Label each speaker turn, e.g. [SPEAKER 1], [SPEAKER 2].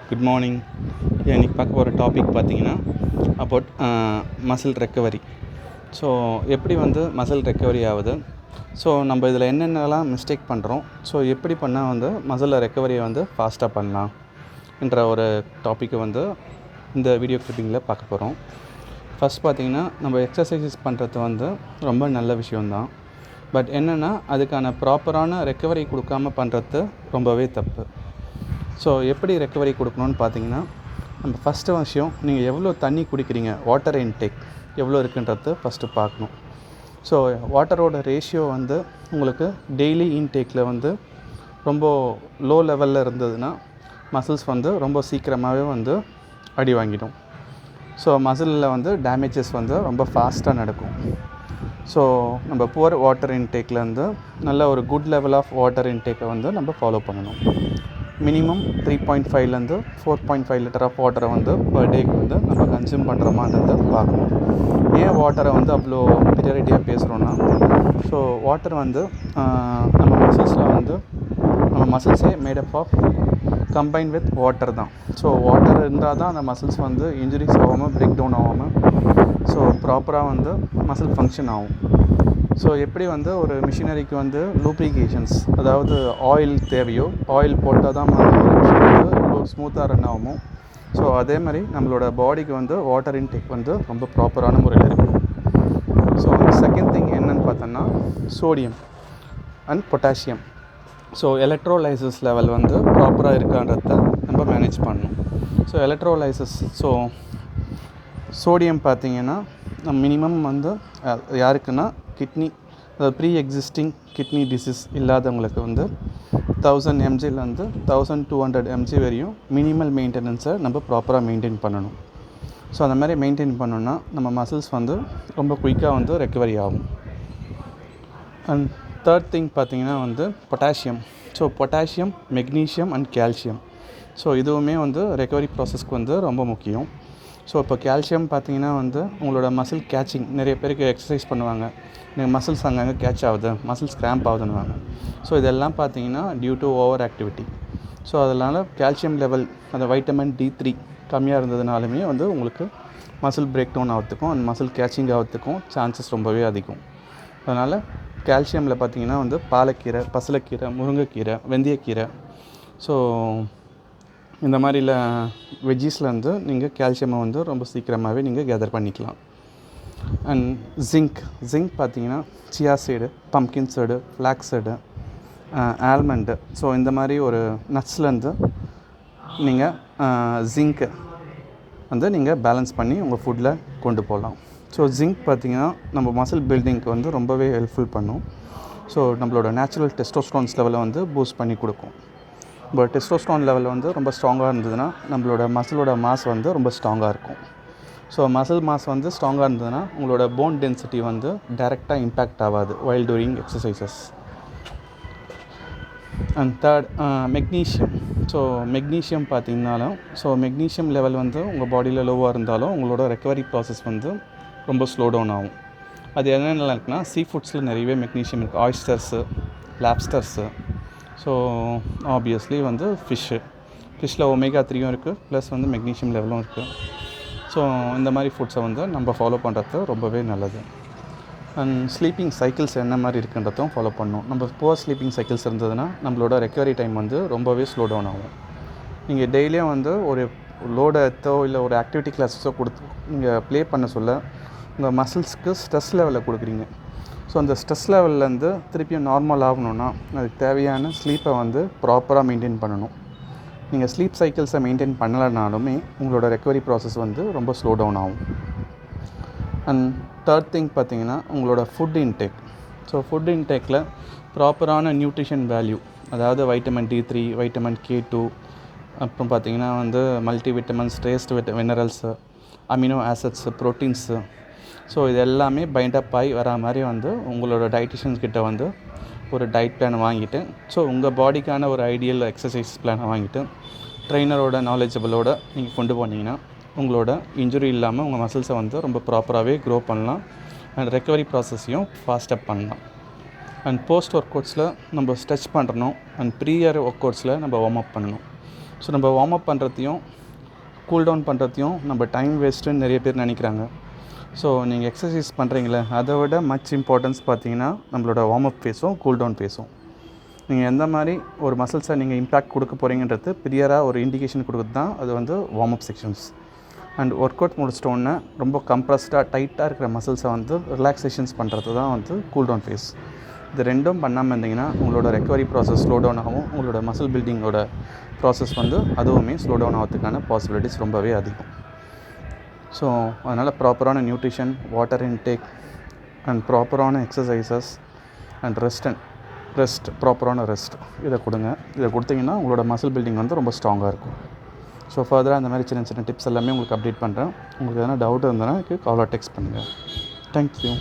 [SPEAKER 1] Good morning. இன்றைக்கி பார்க்க போகிற டாபிக் பார்த்திங்கன்னா அபவுட் மசில் ரெக்கவரி. ஸோ எப்படி மசில் ரெக்கவரி ஆகுது, ஸோ நம்ம இதில் என்னென்னலாம் மிஸ்டேக் பண்ணுறோம், ஸோ எப்படி பண்ணால் மசில் ரெக்கவரியை ஃபாஸ்ட்டாக பண்ணலாம் என்ற ஒரு டாப்பிக்கை இந்த வீடியோ கிளிப்பிங்கில் பார்க்க போகிறோம். ஃபஸ்ட் பார்த்திங்கன்னா நம்ம எக்ஸசைசஸ் பண்ணுறது ரொம்ப நல்ல விஷயந்தான். பட் என்னென்னா அதுக்கான ப்ராப்பரான ரெக்கவரி கொடுக்காமல் பண்ணுறது ரொம்பவே தப்பு. ஸோ எப்படி ரெக்கவரி கொடுக்கணுன்னு பார்த்தீங்கன்னா, நம்ம ஃபஸ்ட்டு விஷயம் நீங்கள் எவ்வளோ தண்ணி குடிக்கிறீங்க, வாட்டர் இன்டேக் எவ்வளோ இருக்குன்றது ஃபஸ்ட்டு பார்க்கணும். ஸோ வாட்டரோட ரேஷியோ உங்களுக்கு டெய்லி இன்டேக்கில் ரொம்ப லோ லெவலில் இருந்ததுன்னா மசில்ஸ் ரொம்ப சீக்கிரமாகவே அடி வாங்கிடும். ஸோ மசிலில் டேமேஜஸ் ரொம்ப ஃபாஸ்ட்டாக நடக்கும். ஸோ நம்ம புவர் வாட்டர் இன்டேக்லேருந்து நல்ல ஒரு குட் லெவல் ஆஃப் வாட்டர் இன்டேக்கை நம்ம ஃபாலோ பண்ணணும். மினிமம் 3.5 4.5 லிட்டர் ஆஃப் வாட்டரை பர் டேக்கு நம்ம கன்சியூம் பண்ணுறோமான்றதை பார்க்கணும். ஏன் வாட்டரை அவ்வளோ ப்ரியாரிட்டியாக பேசுகிறோன்னா, ஸோ வாட்டர் நம்ம மசில்ஸில் நம்ம மசில்ஸே made up of combine with water தான். ஸோ வாட்டர் இருந்தால் தான் அந்த மசில்ஸ் இன்ஜுரிஸ் ஆகாமல் பிரேக் டவுன் ஆகாமல் ஸோ ப்ராப்பராக மசில் ஃபங்க்ஷன் ஆகும். ஸோ எப்படி ஒரு மிஷினரிக்கு லூப்ரிகேஷன்ஸ், அதாவது ஆயில் தேவையோ, ஆயில் போட்டால் தான் ரொம்ப ஸ்மூத்தாக ரன் ஆகுமோ, ஸோ அதே மாதிரி நம்மளோட பாடிக்கு வாட்டர் இன்டேக் ரொம்ப ப்ராப்பரான முறையில் இருக்கும். ஸோ செகண்ட் திங் என்னன்னு பார்த்தோன்னா sodium and potassium. So electrolysis level ப்ராப்பராக இருக்கான்றத நம்ம மேனேஜ் பண்ணணும். ஸோ எலக்ட்ரோலைசஸ், ஸோ சோடியம் பார்த்திங்கன்னா மினிமம் யாருக்குன்னா கிட்னி, அதாவது ப்ரீ எக்ஸிஸ்டிங் கிட்னி டிசீஸ் இல்லாதவங்களுக்கு 1000 mgலேருந்து 1200 mg வரையும் மினிமல் மெயின்டெனன்ஸை நம்ம ப்ராப்பராக மெயின்டைன் பண்ணணும். ஸோ அந்த மாதிரி மெயின்டைன் பண்ணோன்னா நம்ம மசில்ஸ் ரொம்ப குயிக்காக ரெக்கவரி ஆகும். அண்ட் தேர்ட் திங் பார்த்திங்கன்னா potassium. So potassium, magnesium and calcium. So இதுவுமே ரெக்கவரி ப்ராசஸ்க்கு ரொம்ப முக்கியம். ஸோ இப்போ கால்சியம் பார்த்திங்கன்னா உங்களோட மசில் கேட்சிங், நிறைய பேருக்கு எக்ஸசைஸ் பண்ணுவாங்க, எனக்கு மசில்ஸ் அங்கங்கே கேட்ச் ஆகுது, மசில்ஸ் கிராம்ப் ஆகுதுன்னுவாங்க. ஸோ இதெல்லாம் பார்த்திங்கன்னா due to over activity. So அதனால் கால்சியம் லெவல், அந்த வைட்டமின் D3 கம்மியாக இருந்ததுனாலுமே உங்களுக்கு மசில் பிரேக் டவுன் ஆகிறதுக்கும் அந்த மசில் கேட்சிங் ஆகிறதுக்கும் சான்சஸ் ரொம்பவே அதிகம். அதனால் கால்சியமில் பார்த்திங்கன்னா பாலக்கீரை, பசலைக்கீரை, முருங்கைக்கீரை, வெந்தயக்கீரை, ஸோ இந்த மாதிரில வெஜ்ஜீஸ்லேருந்து நீங்கள் கால்சியமை ரொம்ப சீக்கிரமாகவே நீங்கள் கேதர் பண்ணிக்கலாம். அண்ட் ஜிங்க் பார்த்திங்கன்னா chia seed, pumpkin seed, flax seed, almond, so இந்த மாதிரி ஒரு நட்ஸ்லேருந்து நீங்கள் ஜிங்க்கை நீங்கள் பேலன்ஸ் பண்ணி உங்கள் ஃபுட்டில் கொண்டு போகலாம். ஸோ ஜிங்க் பார்த்திங்கன்னா நம்ம மசில் பில்டிங்க்கு ரொம்பவே ஹெல்ப்ஃபுல் பண்ணும். ஸோ நம்மளோட நேச்சுரல் டெஸ்டோஸ்டரோன்ஸ் லெவலை பூஸ்ட் பண்ணி கொடுக்கும். இப்போ டெஸ்டோஸ்டரோன் லெவல் ரொம்ப ஸ்ட்ராங்காக இருந்ததுன்னா நம்மளோட மசிலோட மாஸ் ரொம்ப ஸ்ட்ராங்காக இருக்கும். ஸோ மசில் மாஸ் ஸ்ட்ராங்காக இருந்ததுன்னா உங்களோட போன் டென்சிட்டி டைரெக்டாக இம்பேக்ட் ஆகாது while during exercises. And third magnesium. So magnesium பார்த்திங்கனாலும், ஸோ மெக்னீஷியம் லெவல் உங்கள் பாடியில் லோவாக இருந்தாலும் உங்களோட ரெக்கவரி ப்ராசஸ் ரொம்ப ஸ்லோ டவுன் ஆகும். அது என்னென்னலாம் இருக்குன்னா, சீ ஃபுட்ஸில் நிறையவே மெக்னீஷியம் இருக்குது. ஆயிஸ்டர்ஸு, லாப்ஸ்டர்ஸு, ஸோ ஆப்வியஸ்லி ஃபிஷ்ஷில் ஒமேகா 3யும் இருக்குது, ப்ளஸ் மெக்னீஷியம் லெவலும் இருக்குது. ஸோ இந்த மாதிரி ஃபுட்ஸை நம்ம ஃபாலோ பண்ணுறது ரொம்பவே நல்லது. அண்ட் ஸ்லீப்பிங் சைக்கிள்ஸ் என்ன மாதிரி இருக்குன்றதும் ஃபாலோ பண்ணணும். நம்ம புவர் ஸ்லீப்பிங் சைக்கிள்ஸ் இருந்ததுன்னா நம்மளோட ரெக்கவரி டைம் ரொம்பவே ஸ்லோ டவுன் ஆகும். நீங்கள் டெய்லியும் ஒரு லோடை எடுத்தோ இல்லை ஒரு ஆக்டிவிட்டி கிளாஸஸோ கொடுத்து நீங்கள் ப்ளே பண்ண சொல்ல உங்கள் மசில்ஸ்க்கு ஸ்ட்ரெஸ் லெவலை கொடுக்குறீங்க. ஸோ அந்த ஸ்ட்ரெஸ் லெவல்லேருந்து திருப்பியும் நார்மல் ஆகணுன்னா அதுக்கு தேவையான ஸ்லீப்பை ப்ராப்பராக மெயின்டைன் பண்ணணும். நீங்கள் ஸ்லீப் சைக்கிள்ஸை மெயின்டைன் பண்ணலைனாலுமே உங்களோட ரெக்கவரி ப்ராசஸ் ரொம்ப ஸ்லோ டவுன் ஆகும். அண்ட் தேர்ட் திங் பார்த்திங்கன்னா உங்களோட ஃபுட் இன்டேக். ஸோ ஃபுட் இன்டேக்கில் ப்ராப்பரான நியூட்ரிஷன் வேல்யூ, அதாவது வைட்டமின் D3, வைட்டமின் K2, அப்புறம் பார்த்திங்கன்னா multi vitamins, traced minerals, amino acids, proteins, so இது எல்லாமே பைண்டப் ஆகி வரா மாதிரி உங்களோட டயட்டிஷியன்ஸ் கிட்ட ஒரு டயட் பிளான் வாங்கிட்டு, ஸோ உங்கள் பாடிக்கான ஒரு ஐடியல் எக்ஸசைஸ் பிளானை வாங்கிட்டு ட்ரெயினரோட நாலேஜபிளோட நீங்கள் கொண்டு போனீங்கன்னா உங்களோட இன்ஜுரி இல்லாமல் உங்கள் மசில்ஸை ரொம்ப ப்ராப்பராகவே க்ரோ பண்ணலாம். அண்ட் ரெக்கவரி ப்ராசஸையும் ஃபாஸ்டப் பண்ணலாம். அண்ட் போஸ்ட் ஒர்க் அவுட்ஸில் நம்ம ஸ்ட்ரெச் பண்ணணும். அண்ட் ப்ரீயர் ஒர்க் அவுட்ஸில் நம்ம வார்ம் அப் பண்ணணும். ஸோ நம்ம வார்ம் அப் பண்ணுறதையும் கூல் டவுன் பண்ணுறதையும் நம்ம டைம் வேஸ்ட்டுன்னு நிறைய பேர் நினைக்கிறாங்க. ஸோ நீங்கள் எக்ஸசைஸ் பண்ணுறீங்களே, அதை விட மச் இம்பார்ட்டன்ஸ் பார்த்தீங்கன்னா நம்மளோட வார்ம் அப் ஃபேஸும் கூல் டவுன் ஃபேஸும். நீங்கள் எந்த மாதிரி ஒரு மசில்ஸை நீங்கள் இம்பேக்ட் கொடுக்க போகிறீங்கன்றது கிளியராக ஒரு இண்டிகேஷன் கொடுக்குறது தான் அது வந்து warm up sections. And work out முடிச்சிட்டோன்னே ரொம்ப கம்ப்ரஸ்டாக டைட்டாக இருக்கிற மசில்ஸை வந்து ரிலாக்ஸேஷன்ஸ் பண்ணுறது தான் வந்து கூல் டவுன் ஃபேஸ். இது ரெண்டும் பண்ணாமல் இருந்தீங்கன்னா உங்களோட ரெக்கவரி ப்ராசஸ் ஸ்லோ டவுன் ஆகும். உங்களோட மசில் பில்டிங்கோட ப்ராசஸ் வந்து அதுவுமே ஸ்லோ டவுன் ஆகிறதுக்கான பாசிபிலிட்டிஸ் ரொம்பவே அதிகம். ஸோ அதனால் ப்ராப்பரான நியூட்ரிஷன், வாட்டர் இன்டேக் அண்ட் ப்ராப்பரான எக்ஸசைசஸ் அண்ட் ரெஸ்ட் ப்ராப்பரான ரெஸ்ட் இதை கொடுங்க. இதை கொடுத்தீங்கன்னா உங்களோட மசில் பில்டிங் வந்து ரொம்ப ஸ்ட்ராங்காக இருக்கும். ஸோ ஃபர்தராக அந்த மாதிரி சின்ன சின்ன டிப்ஸ் எல்லாமே உங்களுக்கு அப்டேட் பண்ணுறேன். உங்களுக்கு எதனா டவுட் இருந்ததுன்னா எனக்கு கால் ஆர் டெக்ஸ்ட் பண்ணுங்கள். தேங்க்யூ.